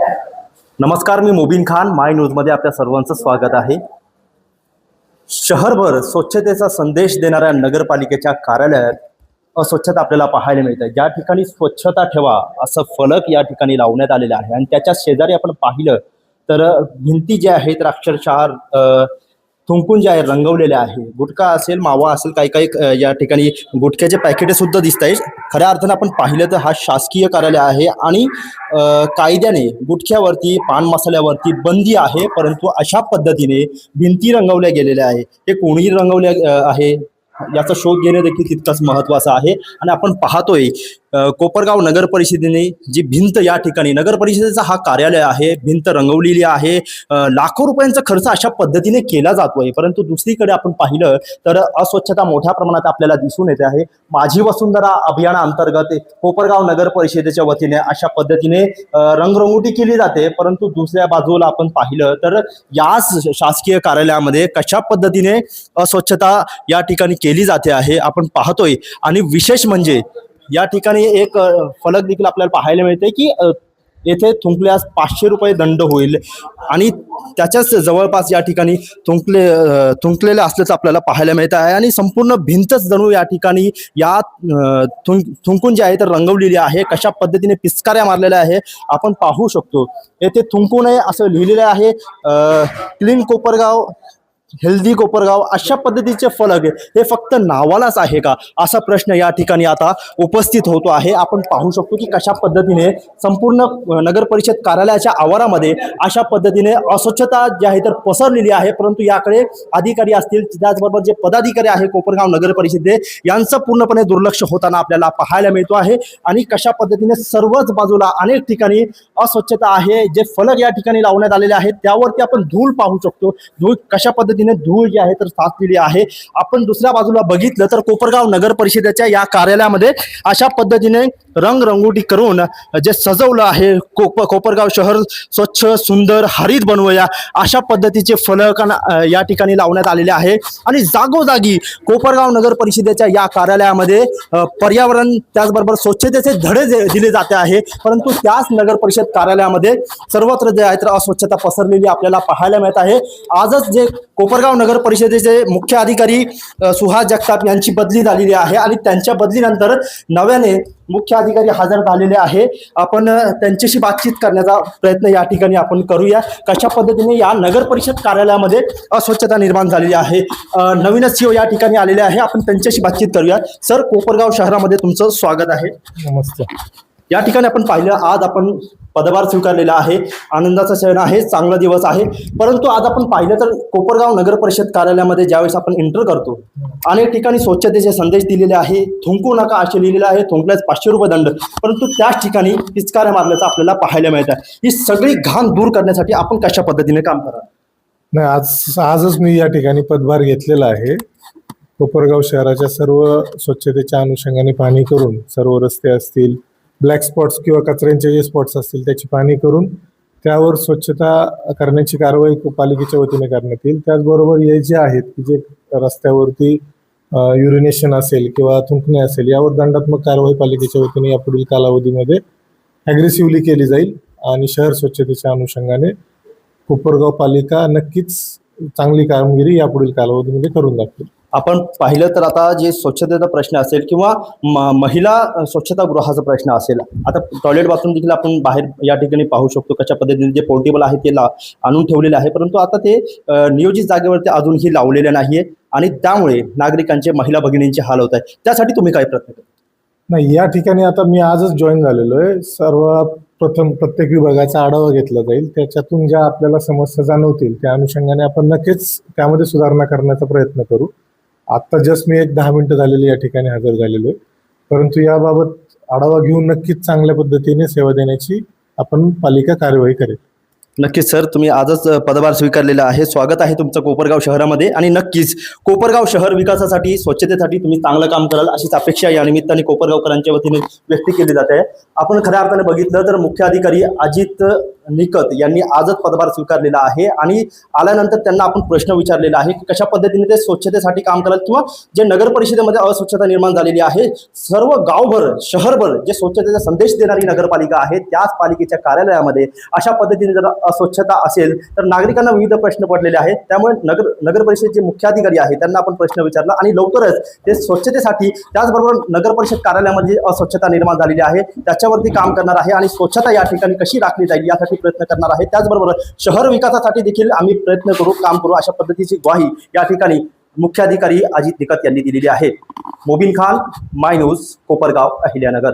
नमस्कार, मी मुबीन खान. माय न्यूजमध्ये आपल्या सर्वांचं स्वागत आहे. शहरभर स्वच्छतेचा संदेश देणाऱ्या नगरपालिकेच्या कार्यालयात अस्वच्छता आपल्याला पाहायला मिळते. ज्या ठिकाणी स्वच्छता ठेवा असं फलक या ठिकाणी लावण्यात आलेलं आहे आणि त्याच्या शेजारी आपण पाहिलं तर भिंती ज्या आहेत अक्षरशः थुंकून जे आहे रंगवलेले आहे. गुटखा असेल, मावा असेल, काही काही या ठिकाणी गुटख्याचे पॅकेट सुद्धा दिसत आहेत. खऱ्या अर्थानं आपण पाहिलं तर हा शासकीय कार्यालय आहे आणि कायद्याने गुटख्यावरती, पान मसाल्यावरती बंदी आहे. परंतु अशा पद्धतीने भिंती रंगवल्या गेलेल्या आहे. हे कोणी रंगवल्या आहे याचा शोध घेणं देखील तितकंच महत्त्वाचं आहे. आणि आपण पाहतोय कोपरगाव नगर परिषदेने जी भिंत या ठिकाणी, नगर परिषदेचा हा कार्यालय आहे, भिंत रंगवलेली आहे. लाखो रुपयांचा खर्च अशा पद्धतीने केला जातोय. परंतु दुसरीकडे आपण पाहिलं तर अस्वच्छता मोठ्या प्रमाणात आपल्याला दिसून येते आहे. माझी वसुंधरा अभियानाअंतर्गत कोपरगाव नगर परिषदेच्या वतीने अशा पद्धतीने रंगरंगोटी केली जाते. परंतु दुसऱ्या बाजूला आपण पाहिलं तर याच शासकीय कार्यालयामध्ये कशा पद्धतीने अस्वच्छता या ठिकाणी केली जाते आहे आपण पाहतोय. आणि विशेष म्हणजे या ठिकाणी एक फलक देखील आपल्याला पाहायला मिळते की येथे थुंकल्यास 500 रुपये दंड होईल आणि त्याच्याच जवळपास या ठिकाणी थुंकलेले असल्याचं आपल्याला पाहायला मिळत आहे. आणि संपूर्ण भिंतच जणू या ठिकाणी या थुंकून जे आहे तर रंगवलेली आहे. कशा पद्धतीने पिचकाऱ्या मारलेल्या आहे आपण पाहू शकतो. येथे थुंकू नये असं लिहिलेलं आहे. क्लीन कोपरगाव, हेल्दी कोपरगाव अशा पद्धतीचे फलक हे फक्त नावालाच आहे का असा प्रश्न या ठिकाणी आता उपस्थित होतो आहे. आपण पाहू शकतो की कशा पद्धतीने संपूर्ण नगर परिषद कार्यालयाच्या आवारामध्ये अशा पद्धतीने अस्वच्छता जी आहे तर पसरलेली आहे. परंतु याकडे अधिकारी असतील, त्याचबरोबर जे पदाधिकारी आहे कोपरगाव नगर परिषदे यांचं पूर्णपणे दुर्लक्ष होताना आपल्याला पाहायला मिळतो आहे. आणि कशा पद्धतीने सर्वच बाजूला अनेक ठिकाणी अस्वच्छता आहे. जे फलक या ठिकाणी लावण्यात आलेले आहेत त्यावरती आपण धूळ पाहू शकतो. धूळ कशा पद्धतीने धूळ जी आहे तर साचलेली आहे. आपण दुसऱ्या बाजूला बघितलं तर कोपरगाव नगर परिषदेच्या या कार्यालयामध्ये अशा पद्धतीने रंगरंगोटी करून जे सजवलं आहे, कोपरगाव शहर स्वच्छ, सुंदर, हरित बनवूया अशा पद्धतीचे फलक या ठिकाणी लावण्यात आलेले आहे. आणि जागोजागी कोपरगाव नगर परिषदेच्या या कार्यालयामध्ये पर्यावरण त्याचबरोबर स्वच्छतेचे धडे दिले जाते आहे. परंतु त्याच नगर परिषद कार्यालयामध्ये सर्वत्र जे आहे तर अस्वच्छता पसरलेली आपल्याला पाहायला मिळत आहे. आजच जे कोपरगाव नगर परिषदेचे मुख्य अधिकारी सुहास जगताप यांची बदली झालेली आहे आणि त्यांच्या बदलीनंतर नव्याने मुख्य अधिकारी हजर झालेले आहे. आपण त्यांच्याशी बातचीत करण्याचा प्रयत्न या ठिकाणी आपण करूया. कशा पद्धतीने या नगर परिषद कार्यालयामध्ये अस्वच्छता निर्माण झालेली आहे. नवीनच सीओ या ठिकाणी आलेले आहे. आपण त्यांच्याशी बातचीत करूया. सर, कोपरगाव शहरामध्ये तुमचं स्वागत आहे. नमस्ते. या ठिकाणी आपण पाहिलं आज आपण पदभार स्वीकारलेला आहे. आनंदाचा क्षण आहे, चांगला दिवस आहे. परंतु आज आपण पाहिलं तर कोपरगाव नगर परिषद कार्यालयामध्ये ज्यावेळेस आपण एंटर करतो अनेक ठिकाणी स्वच्छतेचे संदेश दिलेले आहे. थुंकू नका असे लिहिलेले आहे. थुंकल्यास 500 रुपये दंड. परंतु त्याच ठिकाणी पिचकाऱ्या मारल्याचं आपल्याला पाहायला मिळत आहे. ही सगळी घाण दूर करण्यासाठी आपण कशा पद्धतीने काम करा? नाही, आजच मी या ठिकाणी पदभार घेतलेला आहे. कोपरगाव शहराच्या सर्व स्वच्छतेच्या अनुषंगाने पाहणी करून सर्व रस्ते असतील, ब्लॅक स्पॉट्स किंवा कचऱ्यांचे जे स्पॉट्स असतील त्याची पाहणी करून त्यावर स्वच्छता करण्याची कारवाई पालिकेच्या वतीने करण्यात येईल. त्याचबरोबर हे जे आहेत की जे रस्त्यावरती युरिनेशन असेल किंवा थुंकणे असेल यावर दंडात्मक कारवाई पालिकेच्या वतीने यापुढील कालावधीमध्ये ॲग्रेसिव्हली केली जाईल. आणि शहर स्वच्छतेच्या अनुषंगाने कोपरगाव पालिका नक्कीच चांगली कामगिरी यापुढील कालावधीमध्ये करून दाखवेल. आपण पाहिलं तर आता जे स्वच्छतेचा प्रश्न असेल किंवा महिला स्वच्छतागृहाचा प्रश्न असेल, आता टॉयलेट बाथरूम देखील आपण बाहेर या ठिकाणी पाहू शकतो कशा पद्धतीने जे पोर्टेबल आहे ते आणून ठेवलेले आहे. परंतु आता ते नियोजित जागेवरती अजूनही लावलेले नाहीये आणि त्यामुळे नागरिकांचे, महिला भगिनींचे हाल होत आहे. त्यासाठी तुम्ही काय प्रयत्न करता? नाही, या ठिकाणी आता मी आजच जॉईन झालेलो आहे. सर्वप्रथम प्रत्येक विभागाचा आढावा घेतला जाईल. त्याच्यातून ज्या आपल्याला समस्या जाणवतील त्या अनुषंगाने आपण नक्कीच त्यामध्ये सुधारणा करण्याचा प्रयत्न करू. आत्ता जस्ट मी एक 10 मिनिटं झालेली या ठिकाणी हजर झालेलो आहे. परंतु याबाबत आढावा घेऊन नक्कीच चांगल्या पद्धतीने सेवा देण्याची आपण पालिका कार्यवाही करेल. नक्कीच सर, तुम्ही आजच पदभार स्वीकारलेला आहे. स्वागत आहे तुमचं कोपरगाव शहरामध्ये आणि नक्कीच कोपरगाव शहर विकासासाठी, स्वच्छतेसाठी तुम्ही चांगलं काम कराल अशीच अपेक्षा या निमित्ताने कोपरगावकरांच्या वतीने व्यक्त केली जाते. आपण खऱ्या अर्थाने बघितलं तर मुख्य अधिकारी अजित निकत यांनी आजच पदभार स्वीकारलेला आहे आणि आल्यानंतर त्यांना आपण प्रश्न विचारलेला आहे की कशा पद्धतीने ते स्वच्छतेसाठी काम कराल किंवा जे नगर परिषदेमध्ये अस्वच्छता निर्माण झालेली आहे, सर्व गावभर शहरभर जे स्वच्छतेचा संदेश देणारी नगरपालिका आहे, त्याच पालिकेच्या कार्यालयामध्ये अशा पद्धतीने जर अस्वच्छता असेल तर नागरिकांना विविध प्रश्न पडलेले आहेत. त्यामुळे नगर परिषदेचे मुख्याधिकारी आहेत त्यांना आपण प्रश्न विचारला आणि लवकरच ते स्वच्छतेसाठी त्याचबरोबर नगर परिषद कार्यालयामध्ये अस्वच्छता निर्माण झालेली आहे त्याच्यावरती काम करणार आहे आणि स्वच्छता या ठिकाणी कशी राखली जाईल यासाठी प्रयत्न करणार आहे. त्याचबरोबर शहर विकासासाठी देखील आम्ही प्रयत्न करू, काम करू, अशा पद्धतीची ग्वाही या ठिकाणी मुख्याधिकारी अजित निकत यांनी दिलेली आहे. मोबिन खान, माय न्यूज, कोपरगाव, अहिल्यानगर.